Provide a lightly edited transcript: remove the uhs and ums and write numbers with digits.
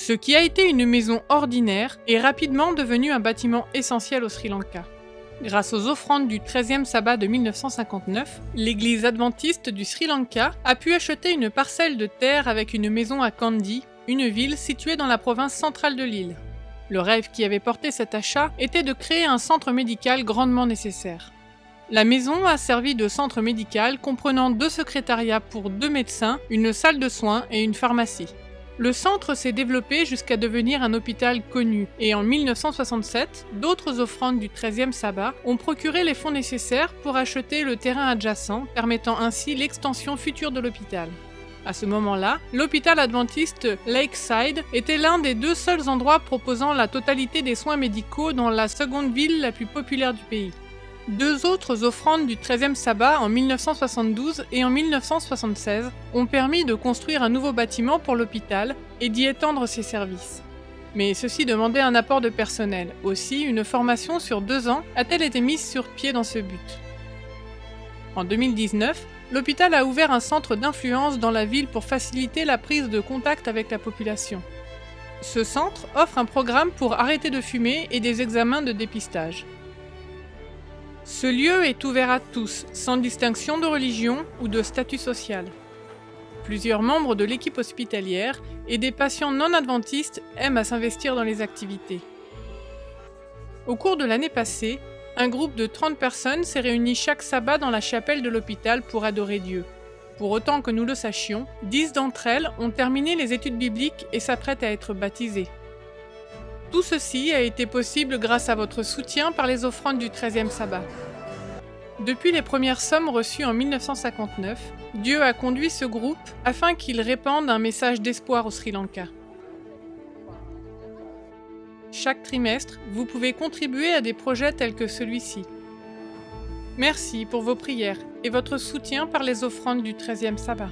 Ce qui a été une maison ordinaire est rapidement devenu un bâtiment essentiel au Sri Lanka. Grâce aux offrandes du 13e sabbat de 1959, l'église adventiste du Sri Lanka a pu acheter une parcelle de terre avec une maison à Kandy, une ville située dans la province centrale de l'île. Le rêve qui avait porté cet achat était de créer un centre médical grandement nécessaire. La maison a servi de centre médical comprenant 2 secrétariats pour 2 médecins, une salle de soins et une pharmacie. Le centre s'est développé jusqu'à devenir un hôpital connu et en 1967, d'autres offrandes du 13e sabbat ont procuré les fonds nécessaires pour acheter le terrain adjacent, permettant ainsi l'extension future de l'hôpital. À ce moment-là, l'hôpital adventiste Lakeside était l'un des 2 seuls endroits proposant la totalité des soins médicaux dans la seconde ville la plus populaire du pays. 2 autres offrandes du 13e sabbat en 1972 et en 1976 ont permis de construire un nouveau bâtiment pour l'hôpital et d'y étendre ses services. Mais ceci demandait un apport de personnel. Aussi, une formation sur 2 ans a-t-elle été mise sur pied dans ce but. En 2019, l'hôpital a ouvert un centre d'influence dans la ville pour faciliter la prise de contact avec la population. Ce centre offre un programme pour arrêter de fumer et des examens de dépistage. Ce lieu est ouvert à tous, sans distinction de religion ou de statut social. Plusieurs membres de l'équipe hospitalière et des patients non adventistes aiment à s'investir dans les activités. Au cours de l'année passée, un groupe de 30 personnes s'est réuni chaque sabbat dans la chapelle de l'hôpital pour adorer Dieu. Pour autant que nous le sachions, 10 d'entre elles ont terminé les études bibliques et s'apprêtent à être baptisées. Tout ceci a été possible grâce à votre soutien par les offrandes du 13e sabbat. Depuis les premières sommes reçues en 1959, Dieu a conduit ce groupe afin qu'il répande un message d'espoir au Sri Lanka. Chaque trimestre, vous pouvez contribuer à des projets tels que celui-ci. Merci pour vos prières et votre soutien par les offrandes du 13e sabbat.